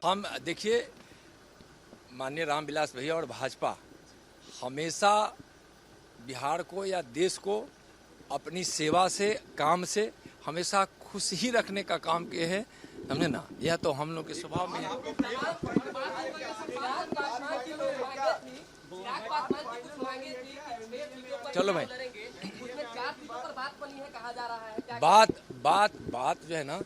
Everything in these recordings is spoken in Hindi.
हम देखिए, माननीय रामविलास भैया और भाजपा हमेशा बिहार को या देश को अपनी सेवा से, काम से हमेशा खुश ही रखने का काम किए हैं, समझे ना। यह तो हम लोग के स्वभाव में है। चलो भाई, बात जो है ना,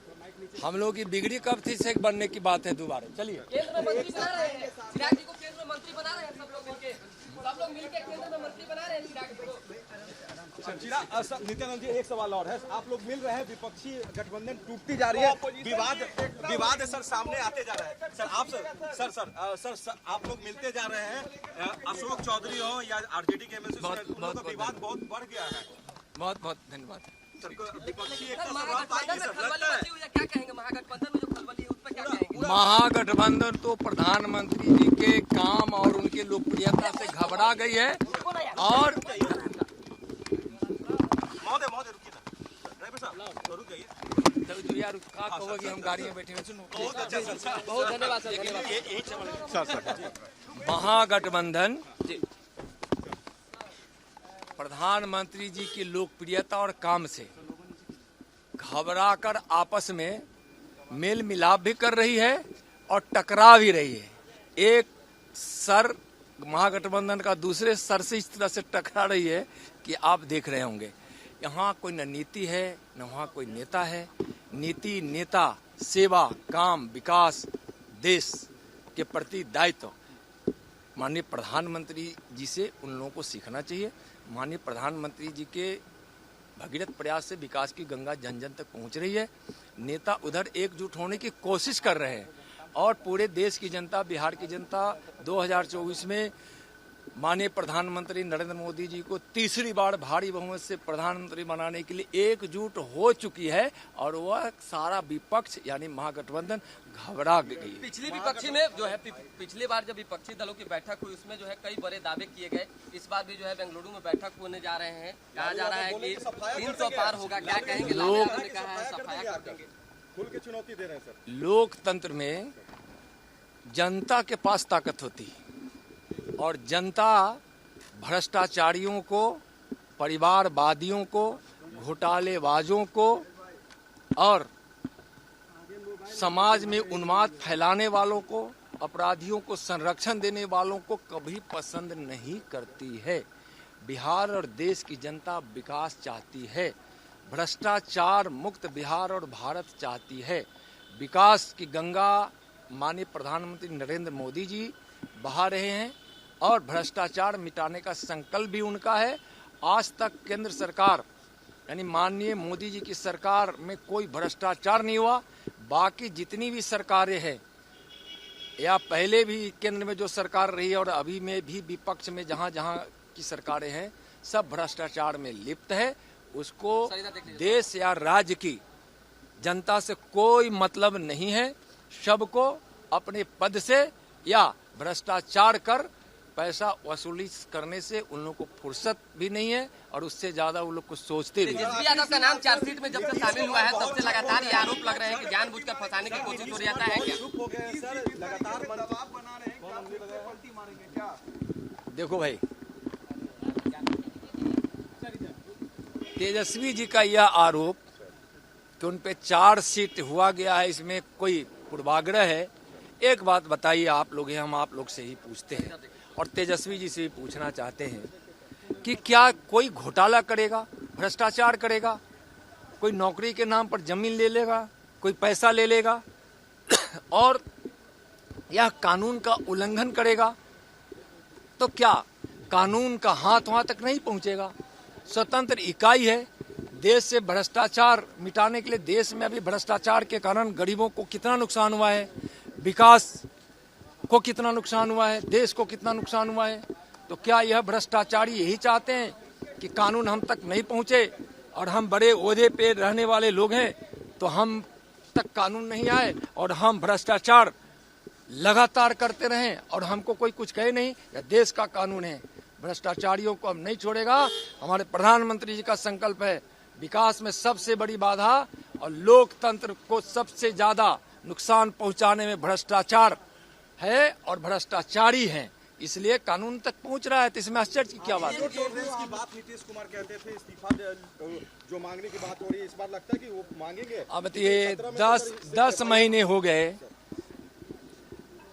हम लोग की बिगड़ी कब थी से बनने की बात है दोबारा। चलिए, केंद्र में मंत्री बना रहे हैं, चिराग जी को केंद्र में मंत्री बना रहे हैं, सब लोग मिलके केंद्र में मंत्री बना रहे हैं चिराग जी को। नित्यानंद जी, एक सवाल और है। आप लोग मिल रहे हैं, विपक्षी गठबंधन टूटती जा रही है, विवाद सर सामने आते जा रहा है। सर आप लोग मिलते जा रहे हैं, अशोक चौधरी हो या आरजेडी के एमएलसी, विवाद बहुत बढ़ गया है। बहुत बहुत धन्यवाद। महागठबंधन तो प्रधानमंत्री जी के काम और उनके लोकप्रियता से घबरा गई है। और यार क्या कहोगे, हम गाड़ी में बैठे हैं। सुनो, बहुत धन्यवाद सर। महागठबंधन प्रधानमंत्री जी की लोकप्रियता और काम से घबराकर आपस में मेल मिलाप भी कर रही है और टकरा भी रही है। एक सर महागठबंधन का दूसरे सर से इस तरह से टकरा रही है कि आप देख रहे होंगे। यहाँ कोई न नीति है न वहाँ कोई नेता है। नीति, नेता, सेवा, काम, विकास, देश के प्रति दायित्व माननीय प्रधानमंत्री जी से उन लोगों को सीखना चाहिए। माननीय प्रधानमंत्री जी के भगीरथ प्रयास से विकास की गंगा जन जन तक पहुंच रही है। नेता उधर एकजुट होने की कोशिश कर रहे हैं और पूरे देश की जनता, बिहार की जनता 2024 में माननीय प्रधानमंत्री नरेंद्र मोदी जी को तीसरी बार भारी बहुमत से प्रधानमंत्री बनाने के लिए एकजुट हो चुकी है। और वह सारा विपक्ष यानी महागठबंधन घबरा गई। पिछली विपक्षी में जो है, पिछली बार जब विपक्षी दलों की बैठक हुई उसमें जो है कई बड़े दावे किए गए। इस बार भी जो है बेंगलुरु में बैठक होने जा रहे हैं, कहा जा रहा है कि 300 पार होगा। क्या कहेंगे? लोग ने कहा है सफाया कर देंगे, खुल के चुनौती दे रहे हैं सर। लोकतंत्र में जनता के पास ताकत होती है और जनता भ्रष्टाचारियों को, परिवारवादियों को, घोटालेबाजों को और समाज में उन्माद फैलाने वालों को, अपराधियों को संरक्षण देने वालों को कभी पसंद नहीं करती है। बिहार और देश की जनता विकास चाहती है, भ्रष्टाचार मुक्त बिहार और भारत चाहती है। विकास की गंगा माननीय प्रधानमंत्री नरेंद्र मोदी जी बहा रहे हैं और भ्रष्टाचार मिटाने का संकल्प भी उनका है। आज तक केंद्र सरकार यानी माननीय मोदी जी की सरकार में कोई भ्रष्टाचार नहीं हुआ। बाकी जितनी भी सरकारें हैं या पहले भी केंद्र में जो सरकार रही है और अभी में भी विपक्ष में जहां जहां की सरकारें हैं, सब भ्रष्टाचार में लिप्त है। उसको देश या राज्य की जनता से कोई मतलब नहीं है। सबको अपने पद से या भ्रष्टाचार कर पैसा वसूली करने से उन लोगों को फुर्सत भी नहीं है और उससे ज्यादा उन लोग को सोचते भी। तेजस्वी यादव का नाम चार्जशीट में जब से शामिल हुआ है तब से लगातार ये आरोप लग रहे हैं कि जानबूझकर फंसाने की कोशिश हो जाता है। क्या देखो भाई, तेजस्वी जी का यह आरोप कि उन पे चार्जशीट हुआ गया है, इसमें कोई पूर्वाग्रह है। एक बात बताइए, आप लोग हैं, हम आप लोग से ही पूछते हैं और तेजस्वी जी से भी पूछना चाहते हैं कि क्या कोई घोटाला करेगा, भ्रष्टाचार करेगा, कोई नौकरी के नाम पर जमीन ले लेगा, कोई पैसा ले लेगा और यह कानून का उल्लंघन करेगा तो क्या कानून का हाथ वहां तक नहीं पहुंचेगा? स्वतंत्र इकाई है। देश से भ्रष्टाचार मिटाने के लिए, देश में अभी भ्रष्टाचार के कारण गरीबों को कितना नुकसान हुआ है, विकास को कितना नुकसान हुआ है, देश को कितना नुकसान हुआ है। तो क्या यह भ्रष्टाचारी यही चाहते हैं कि कानून हम तक नहीं पहुंचे और हम बड़े ओहदे पे रहने वाले लोग हैं तो हम तक कानून नहीं आए और हम भ्रष्टाचार लगातार करते रहें और हमको कोई कुछ कहे नहीं? यह देश का कानून है, भ्रष्टाचारियों को हम नहीं छोड़ेगा। हमारे प्रधानमंत्री जी का संकल्प है विकास में सबसे बड़ी बाधा और लोकतंत्र को सबसे ज्यादा नुकसान पहुंचाने में भ्रष्टाचार है और भ्रष्टाचारी हैं, इसलिए कानून तक पहुंच रहा है। तो इसमें आश्चर्य की क्या बात है? की बात नीतीश कुमार कहते थे, इस्तीफा जो मांगने की बात हो रही है, इस बार लगता है कि वो मांगेंगे। अब ये 10 महीने हो गए,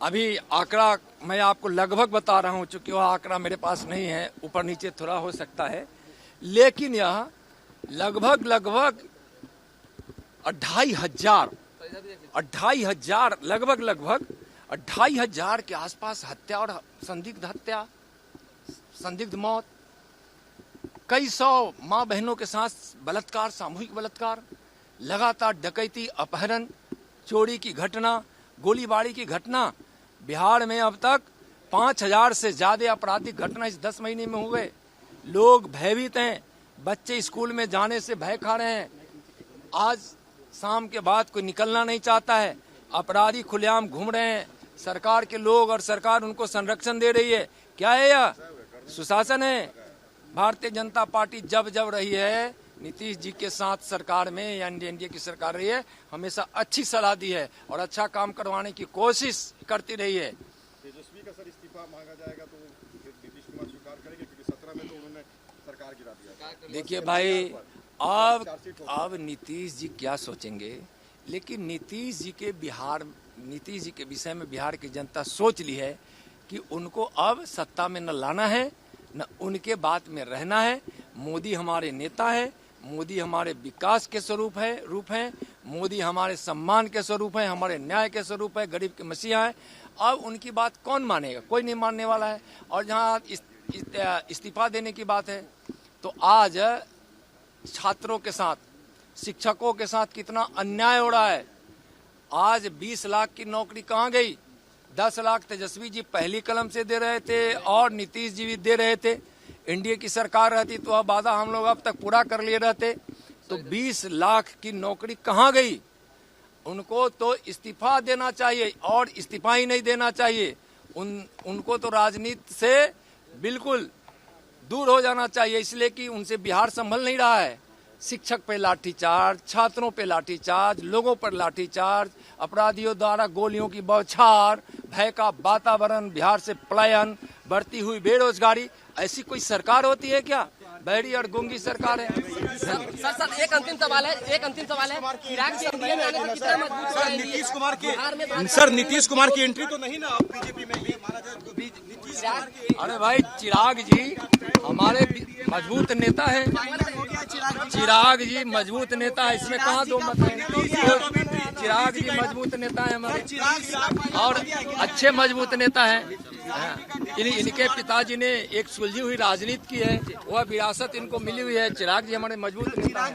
अभी आंकड़ा मैं आपको लगभग बता रहा हूं, चूंकि वह आंकड़ा मेरे पास नहीं है, ऊपर नीचे थोड़ा हो सकता है, लेकिन यह लगभग 2,500 लगभग 2,500 के आसपास हत्या और संदिग्ध मौत, कई सौ माँ बहनों के साथ बलात्कार, सामूहिक बलात्कार, लगातार डकैती, अपहरण, चोरी की घटना, गोलीबारी की घटना। बिहार में अब तक 5,000 से ज्यादा आपराधिक घटना इस 10 महीने में हुए। लोग भयभीत हैं, बच्चे स्कूल में जाने से भय खा रहे हैं। आज शाम के बाद कोई निकलना नहीं चाहता है, अपराधी खुलेआम घूम रहे हैं। सरकार के लोग और सरकार उनको संरक्षण दे रही है। क्या है यह? सुशासन है। भारतीय जनता पार्टी जब रही है नीतीश जी के साथ सरकार में या एनडीए की सरकार रही है, हमेशा अच्छी सलाह दी है और अच्छा काम करवाने की कोशिश करती रही है। तेजस्वी का सर इस्तीफा मांगा जाएगा तो नीतीश कुमार स्वीकार करेंगे, क्योंकि 17 में तो उन्होंने सरकार गिरा दिया। देखिए भाई, अब नीतीश जी क्या सोचेंगे, लेकिन नीतीश जी के विषय में बिहार की जनता सोच ली है कि उनको अब सत्ता में न लाना है, न उनके बात में रहना है। मोदी हमारे नेता है, मोदी हमारे विकास के रूप हैं, मोदी हमारे सम्मान के स्वरूप हैं, हमारे न्याय के स्वरूप है, गरीब के मसीहा है। अब उनकी बात कौन मानेगा? कोई नहीं मानने वाला है। और जहाँ इस्तीफा देने की बात है, तो आज छात्रों के साथ, शिक्षकों के साथ कितना अन्याय हो रहा है। आज 20 लाख की नौकरी कहाँ गई? 10 लाख तेजस्वी जी पहली कलम से दे रहे थे और नीतीश जी भी दे रहे थे। एनडीए की सरकार रहती तो अब वादा हम लोग अब तक पूरा कर लिए रहते। तो 20 लाख की नौकरी कहाँ गई? उनको तो इस्तीफा देना चाहिए और इस्तीफा ही नहीं देना चाहिए, उनको तो राजनीति से बिल्कुल दूर हो जाना चाहिए, इसलिए कि उनसे बिहार संभल नहीं रहा है। शिक्षक पे लाठीचार्ज, छात्रों पे लाठीचार्ज, लोगों पर लाठीचार्ज, अपराधियों द्वारा गोलियों की बौछार, भय का वातावरण, बिहार से पलायन, बढ़ती हुई बेरोजगारी। ऐसी कोई सरकार होती है क्या? बहरी और गूंगी सरकार है। सर एक अंतिम सवाल है, चिराग जी एनडीए में आने से कितना मजबूत हो जाएंगे? नीतीश कुमार की एंट्री तो नहीं ना अब बीजेपी में, ये माना जाए नीतीश कुमार की। अरे भाई, चिराग जी हमारे मजबूत नेता है, चिराग जी मजबूत नेता है, इसमें कहाँ दो मत है। चिराग जी मजबूत नेता है हमारे, और अच्छे मजबूत नेता है। इनके पिताजी ने एक सुलझी हुई राजनीति की है, वह विरासत इनको मिली हुई है। चिराग जी हमारे मजबूत नेता है।